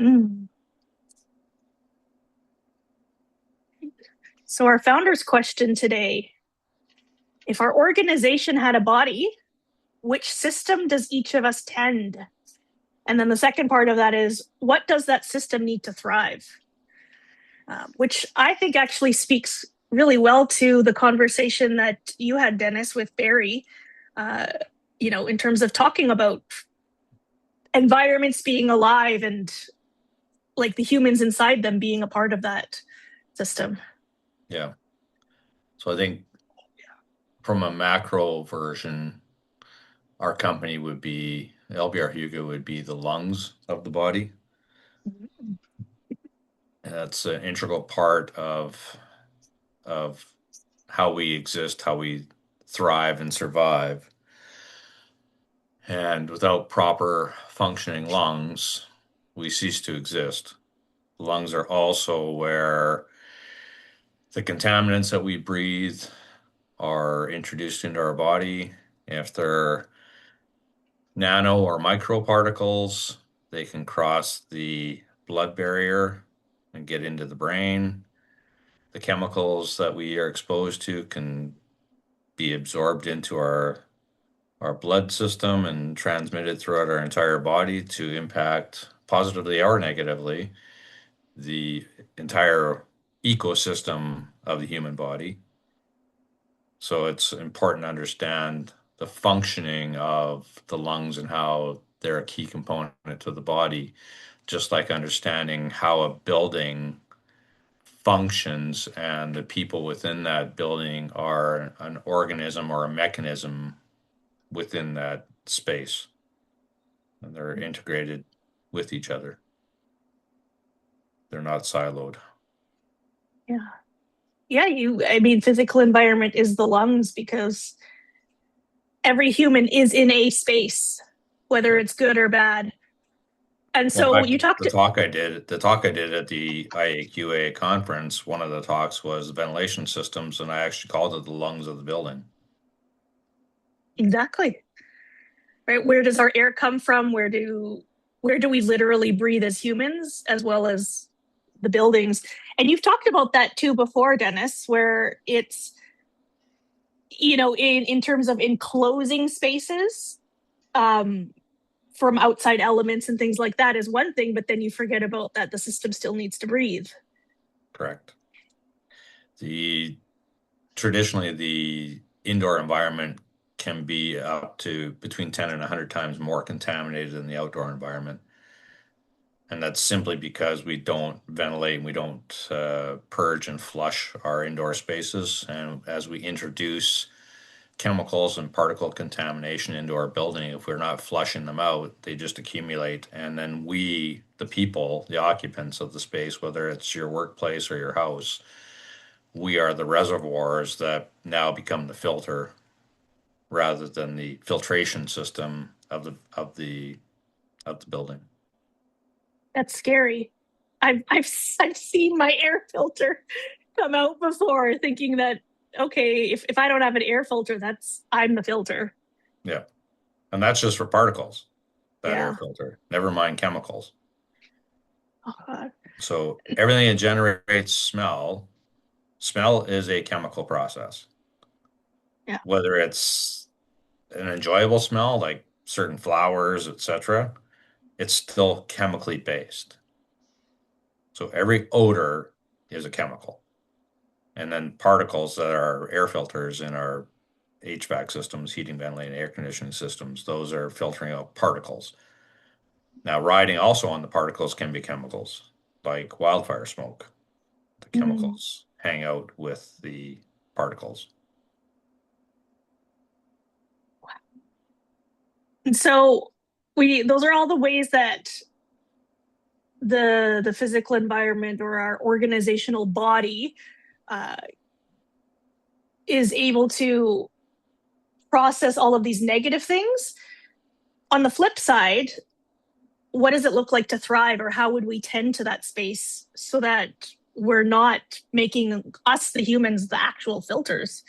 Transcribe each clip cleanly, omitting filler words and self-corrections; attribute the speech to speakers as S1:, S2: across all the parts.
S1: Mm. So our founder's question today, if our organization had a body, which system does each of us tend? And then the second part of that is, what does that system need to thrive? Which I think actually speaks really well to the conversation that you had, Dennis, with Barry, uh, in terms of talking about environments being alive and like the humans inside them being a part of that system.
S2: Yeah. So I think from a macro version, our company would be LBR Hugo would be the lungs of the body. And that's an integral part of how we exist, how we thrive and survive. And without proper functioning lungs, we cease to exist. Lungs are also where the contaminants that we breathe are introduced into our body. If they're nano or microparticles, they can cross the blood barrier and get into the brain. The chemicals that we are exposed to can be absorbed into our blood system and transmitted throughout our entire body to impact positively or negatively the entire ecosystem of the human body. So it's important to understand the functioning of the lungs and how they're a key component to the body, just like understanding how a building functions and the people within that building are an organism or a mechanism within that space, and they're integrated with each other. They're not siloed.
S1: Yeah. Yeah, I mean, physical environment is the lungs because every human is in a space, whether
S2: Yeah.
S1: it's good or bad. And
S2: Well, in
S1: so
S2: fact,
S1: you talked,
S2: the talk I did at the IAQA conference, one of the talks was ventilation systems, and I actually called it the lungs of the building.
S1: exactly, right? Where does our air come from? Where do we literally breathe as humans, as well as the buildings? And you've talked about that too before, Dennis, where it's, in terms of enclosing spaces, um, from outside elements and things like that is one thing, but then you forget about that the system still needs to breathe.
S2: Correct. The Traditionally, the indoor environment can be up to between 10 and 100 times more contaminated than the outdoor environment. And that's simply because we don't ventilate and we don't purge and flush our indoor spaces. And as we introduce chemicals and particle contamination into our building, if we're not flushing them out, they just accumulate. And then we, the people, the occupants of the space, whether it's your workplace or your house, we are the reservoirs that now become the filter rather than the filtration system of the building.
S1: That's scary. I've seen my air filter come out before, thinking that okay, if I don't have an air filter, I'm the filter.
S2: Yeah. And that's just for particles, that air
S1: Yeah.
S2: filter. Never mind chemicals.
S1: Oh God.
S2: So everything that generates smell is a chemical process.
S1: Yeah.
S2: Whether it's an enjoyable smell like certain flowers, etc., it's still chemically based. So every odor is a chemical. And then particles that are air filters in our HVAC systems, heating, ventilating, air conditioning systems, those are filtering out particles. Now, riding also on the particles can be chemicals, like wildfire smoke. The
S1: Mm.
S2: chemicals hang out with the particles.
S1: And so we those are all the ways that the physical environment or our organizational body uh, is able to process all of these negative things. On the flip side, what does it look like to thrive, or how would we tend to that space so that we're not making us, the humans, the actual filters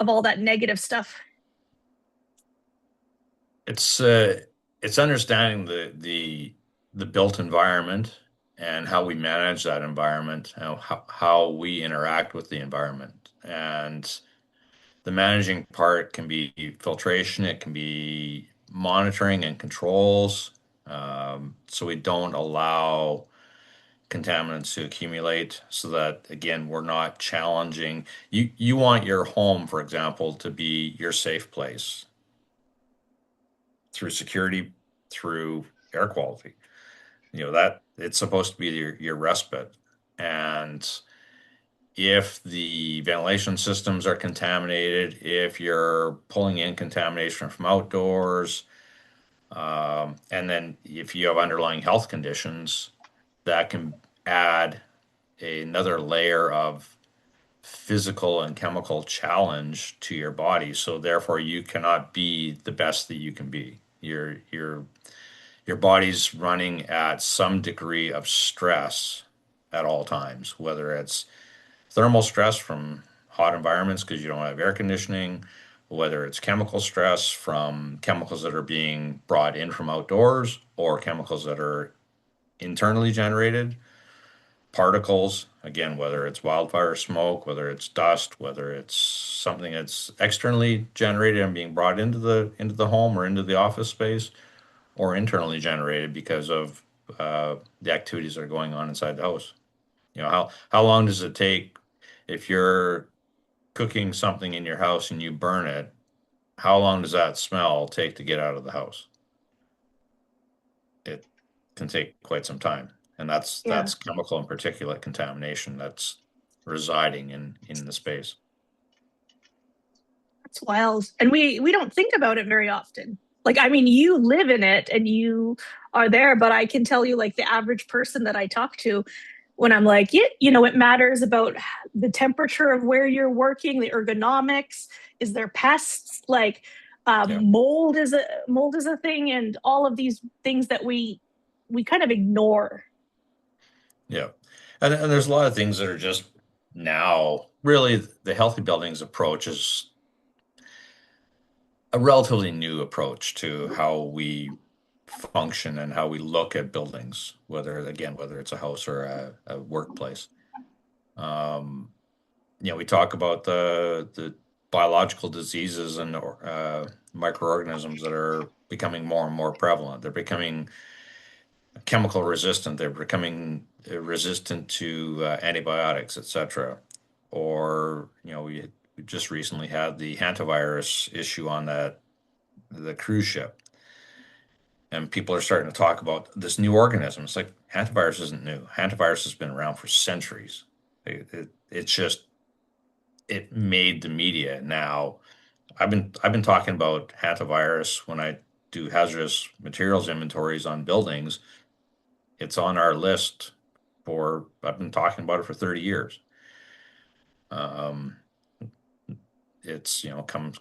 S1: of all that negative stuff?
S2: It's uh, it's understanding the the built environment and how we manage that environment, how we interact with the environment. And the managing part can be filtration, it can be monitoring and controls, so we don't allow contaminants to accumulate so that again we're not challenging you want your home, for example, to be your safe place through security, through air quality. That it's supposed to be your respite. And if the ventilation systems are contaminated, if you're pulling in contamination from outdoors, and then if you have underlying health conditions, that can add another layer of physical and chemical challenge to your body. So therefore, you cannot be the best that you can be. Your body's running at some degree of stress at all times, whether it's thermal stress from hot environments because you don't have air conditioning, whether it's chemical stress from chemicals that are being brought in from outdoors or chemicals that are internally generated, particles, again, whether it's wildfire smoke, whether it's dust, whether it's something that's externally generated and being brought into the home or into the office space, or internally generated because of the activities that are going on inside the house. How long does it take if you're cooking something in your house and you burn it? How long does that smell take to get out of the house? It can take quite some time, and that's
S1: Yeah.
S2: that's chemical and particulate contamination that's residing in the space.
S1: That's wild. And we don't think about it very often. Like, I mean, you live in it and you are there, but I can tell you, like, the average person that I talk to, when I'm like, yeah, it matters about the temperature of where you're working, the ergonomics, is there pests, like
S2: Yeah,
S1: mold is a thing, and all of these things that we kind of ignore.
S2: yeah, and there's a lot of things that are just now really the healthy buildings approach is a relatively new approach to how we function and how we look at buildings, whether it's a house or a workplace. Um, we talk about the biological diseases and microorganisms that are becoming more and more prevalent. They're becoming chemical resistant. They're becoming resistant to antibiotics, etc. Or we just recently had the hantavirus issue on the cruise ship, and people are starting to talk about this new organism. It's like hantavirus isn't new. Hantavirus has been around for centuries. It's just it made the media. Now I've been talking about hantavirus when I do hazardous materials inventories on buildings. It's on our list for I've been talking about it for 30 years. Um, it's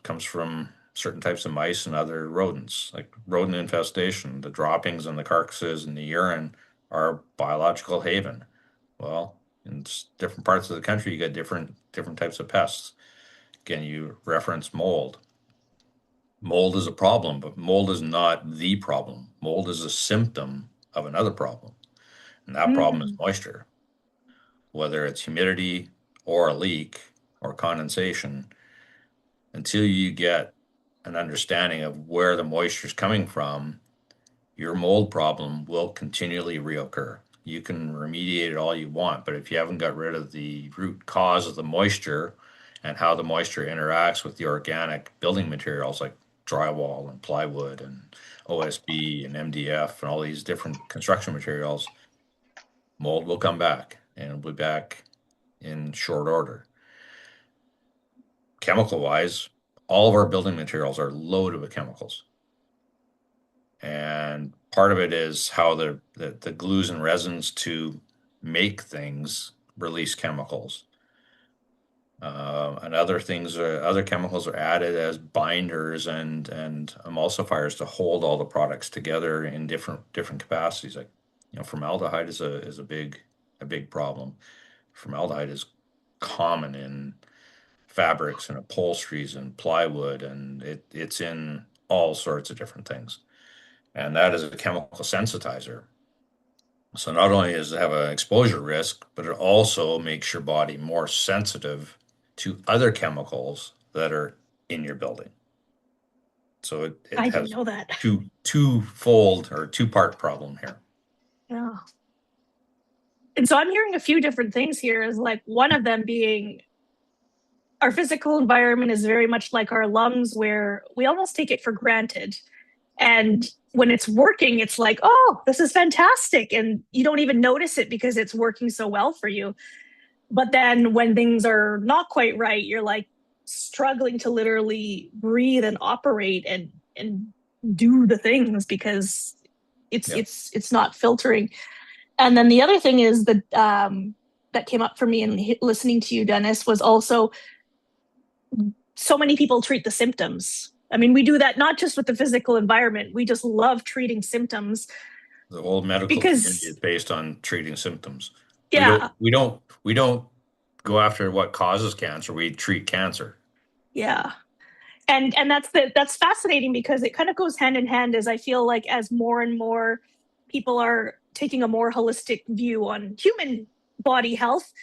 S2: comes from certain types of mice and other rodents, like rodent infestation. The droppings and the carcasses and the urine are biological haven. Well, in different parts of the country, you get different types of pests. Again, you reference mold. Mold is a problem, but mold is not the problem. Mold is a symptom of another problem, and that problem is
S1: Mm.
S2: moisture, whether it's humidity or a leak or condensation. Until you get an understanding of where the moisture is coming from, your mold problem will continually reoccur. You can remediate it all you want, but if you haven't got rid of the root cause of the moisture and how the moisture interacts with the organic building materials like drywall and plywood and OSB and MDF and all these different construction materials, mold will come back and it'll be back in short order. Chemical wise, all of our building materials are loaded with chemicals. And part of it is how the glues and resins to make things release chemicals. And other chemicals are added as binders and emulsifiers to hold all the products together in different capacities. Like, formaldehyde is a big problem. Formaldehyde is common in fabrics and upholsteries and plywood, and it's in all sorts of different things. And that is a chemical sensitizer. So not only does it have an exposure risk, but it also makes your body more sensitive to other chemicals that are in your building. So it
S1: I didn't
S2: has
S1: know that.
S2: twofold or two-part problem here.
S1: Yeah. And so I'm hearing a few different things here, is like one of them being our physical environment is very much like our lungs, where we almost take it for granted. And when it's working, it's like, oh, this is fantastic. And you don't even notice it because it's working so well for you. But then when things are not quite right, you're like struggling to literally breathe and operate and do the things because
S2: Yeah.
S1: it's not filtering. And then the other thing is that that came up for me in listening to you, Dennis, was also so many people treat the symptoms. I mean, we do that not just with the physical environment. We just love treating symptoms
S2: The whole medical community is
S1: because,
S2: based on treating symptoms. We don't
S1: yeah,
S2: we don't we don't go after what causes cancer. We treat cancer.
S1: yeah. And that's fascinating because it kind of goes hand in hand, as I feel like as more and more people are taking a more holistic view on human body health,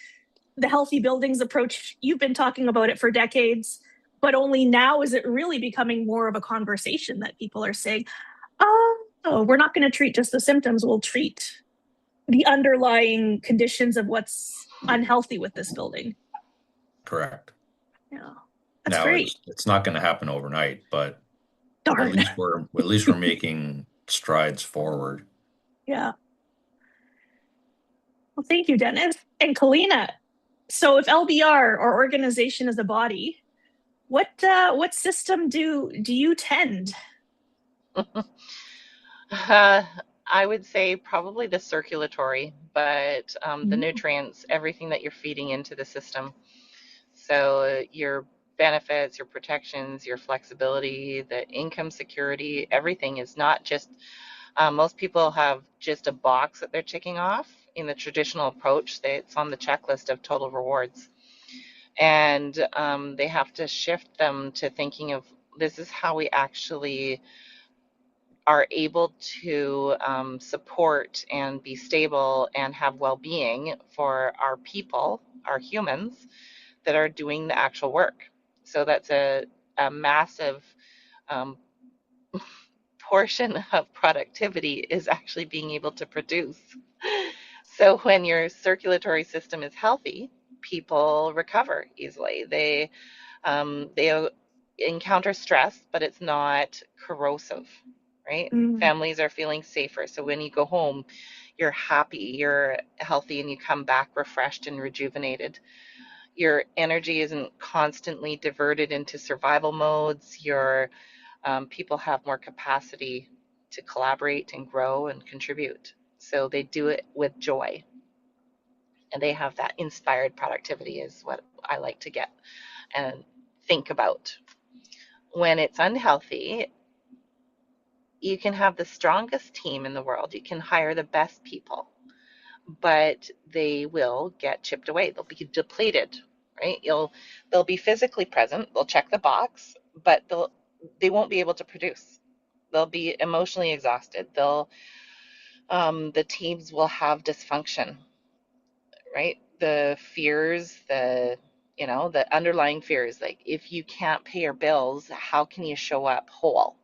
S1: the healthy buildings approach, you've been talking about it for decades, but only now is it really becoming more of a conversation that people are saying, oh, we're not going to treat just the symptoms, we'll treat the underlying conditions of what's unhealthy with this building.
S2: Correct.
S1: Yeah, that's
S2: Now
S1: great.
S2: it's not going to happen overnight, but
S1: Darn.
S2: at least we're making strides forward.
S1: Yeah. Well, thank you, Dennis. And Kalina, so if LBR or organization is a body, what system do you tend?
S3: Uh, I would say probably the circulatory, but the
S1: Mm.
S3: nutrients, everything that you're feeding into the system. So your benefits, your protections, your flexibility, the income security, everything is not just, most people have just a box that they're ticking off in the traditional approach. It's on the checklist of total rewards. And they have to shift them to thinking of this is how we actually are able to support and be stable and have well-being for our people, our humans that are doing the actual work. So that's a massive um, portion of productivity is actually being able to produce. So when your circulatory system is healthy, people recover easily. They encounter stress, but it's not corrosive, right?
S1: Mm.
S3: Families are feeling safer. So when you go home, you're happy, you're healthy, and you come back refreshed and rejuvenated. Your energy isn't constantly diverted into survival modes. Your people have more capacity to collaborate and grow and contribute. So they do it with joy, and they have that inspired productivity, is what I like to get and think about. When it's unhealthy, you can have the strongest team in the world. You can hire the best people, but they will get chipped away. They'll be depleted, right? They'll be physically present. They'll check the box, but they won't be able to produce. They'll be emotionally exhausted. The teams will have dysfunction, right? The fears, the underlying fears, like if you can't pay your bills, how can you show up whole?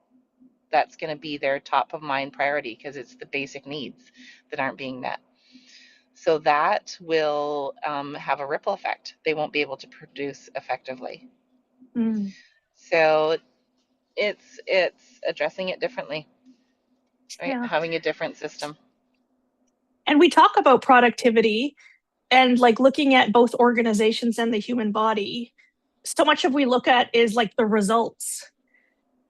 S3: That's going to be their top of mind priority because it's the basic needs that aren't being met. So that will have a ripple effect. They won't be able to produce effectively.
S1: Mm.
S3: So it's addressing it differently, right?
S1: Yeah.
S3: Having a different system.
S1: And we talk about productivity and like looking at both organizations and the human body. So much of we look at is like the results,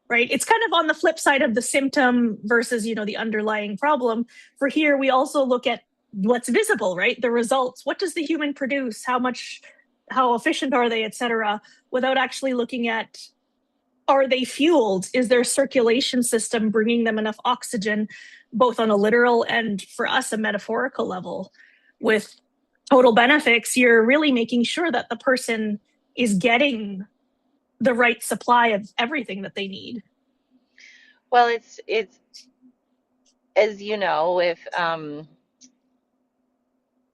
S1: right? It's kind of on the flip side of the symptom versus, the underlying problem. For here, we also look at what's visible, right? The results. What does the human produce? How efficient are they, et cetera, without actually looking at, are they fueled? Is their circulation system bringing them enough oxygen, both on a literal and for us, a metaphorical level? With total benefits, you're really making sure that the person is getting the right supply of everything that they need.
S3: Well, it's as you know, if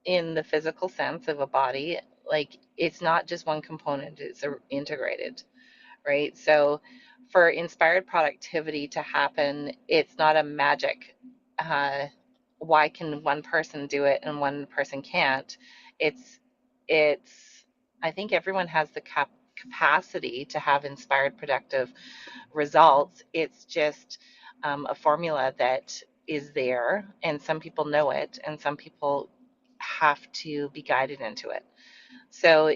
S3: in the physical sense of a body, like it's not just one component, it's integrated, right? So for inspired productivity to happen, it's not a magic. Uh, why can one person do it and one person can't? It's, it's, I think everyone has the capacity to have inspired productive results. It's just a formula that is there, and some people know it, and some people have to be guided into it. So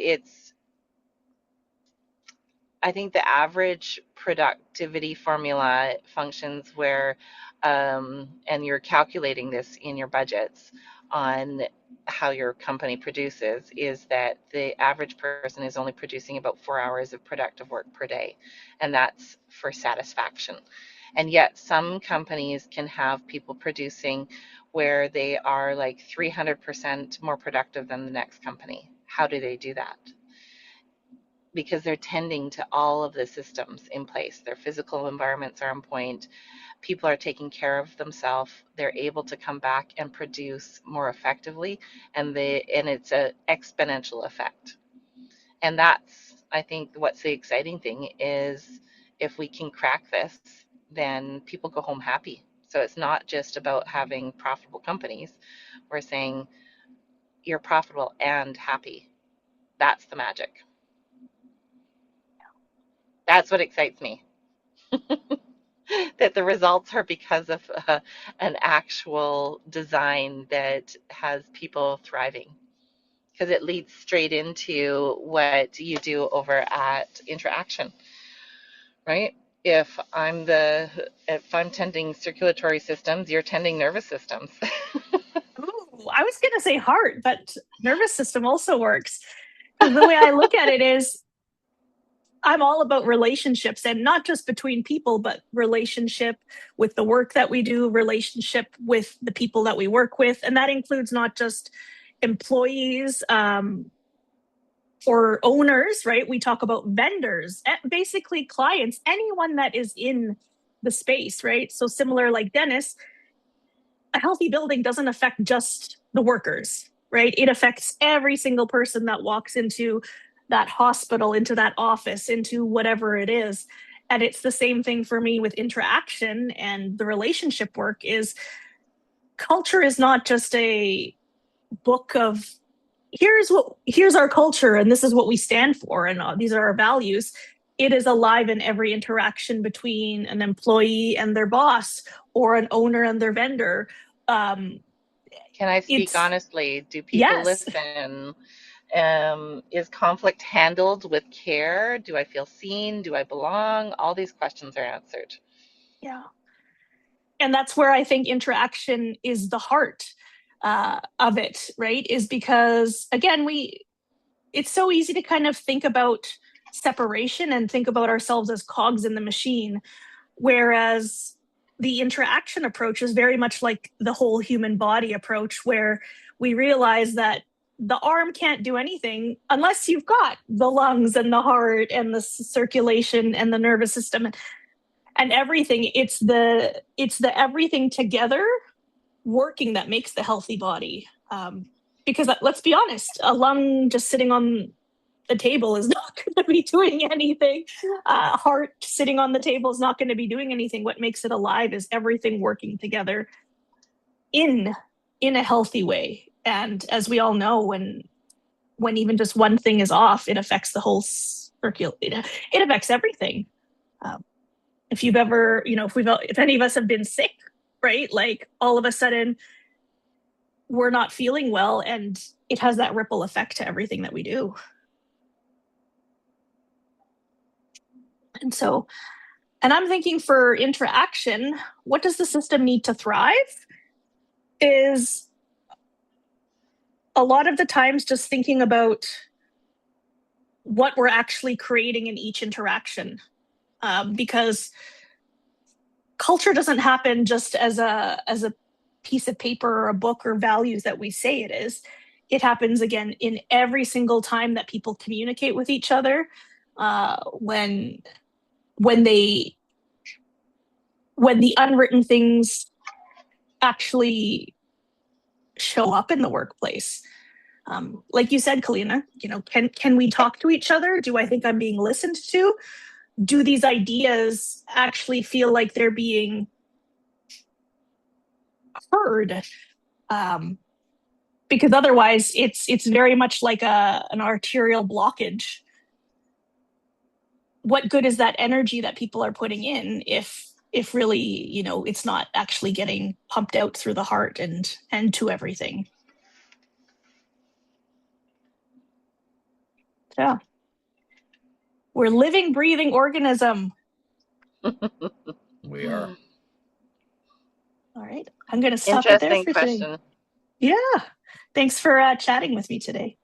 S3: I think the average productivity formula functions where, and you're calculating this in your budgets on how your company produces, is that the average person is only producing about 4 hours of productive work per day, and that's for satisfaction. And yet some companies can have people producing where they are like 300% more productive than the next company. How do they do that? Because they're tending to all of the systems in place. Their physical environments are on point. People are taking care of themselves. They're able to come back and produce more effectively, and it's an exponential effect. And that's, I think, what's the exciting thing is, if we can crack this, then people go home happy. So it's not just about having profitable companies. We're saying you're profitable and happy. That's the magic. That's what excites me. That the results are because of an actual design that has people thriving, because it leads straight into what you do over at Interaction, right? If I'm tending circulatory systems, you're tending nervous systems.
S1: Ooh, I was going to say heart, but nervous system also works. Because the way I look at it is, I'm all about relationships, and not just between people, but relationship with the work that we do, relationship with the people that we work with. And that includes not just employees or owners, right? We talk about vendors, basically clients, anyone that is in the space, right? So similar like Dennis, a healthy building doesn't affect just the workers, right? It affects every single person that walks into that hospital, into that office, into whatever it is. And it's the same thing for me with Interaction and the relationship work. Is culture is not just a book of here's our culture and this is what we stand for and these are our values. It is alive in every interaction between an employee and their boss, or an owner and their vendor.
S3: Can I speak honestly? Do people
S1: Yes.
S3: listen? Is conflict handled with care? Do I feel seen? Do I belong? All these questions are answered.
S1: Yeah. And that's where I think Interaction is the heart of it, right? Is because, again, it's so easy to kind of think about separation and think about ourselves as cogs in the machine, whereas the Interaction approach is very much like the whole human body approach, where we realize that the arm can't do anything unless you've got the lungs and the heart and the circulation and the nervous system and everything. It's the everything together working that makes the healthy body. Because let's be honest, a lung just sitting on the table is not going to be doing anything. Heart sitting on the table is not going to be doing anything. What makes it alive is everything working together in a healthy way. And as we all know, when even just one thing is off, it affects the whole circulation. It affects everything. If you've ever, if any of us have been sick, right? Like all of a sudden we're not feeling well, and it has that ripple effect to everything that we do. And I'm thinking for Interaction, what does the system need to thrive? Is a lot of the times just thinking about what we're actually creating in each interaction. Because culture doesn't happen just as a piece of paper or a book or values that we say it is. It happens, again, in every single time that people communicate with each other, when the unwritten things actually show up in the workplace. Like you said, Kalina, you know, can we talk to each other? Do I think I'm being listened to? Do these ideas actually feel like they're being heard? Because otherwise it's very much like an arterial blockage. What good is that energy that people are putting in if really, you know, it's not actually getting pumped out through the heart and to everything? Yeah. We're living, breathing organism.
S2: We are.
S1: All right. I'm going to stop it there
S3: Interesting
S1: for today.
S3: question.
S1: Yeah. Thanks for chatting with me today.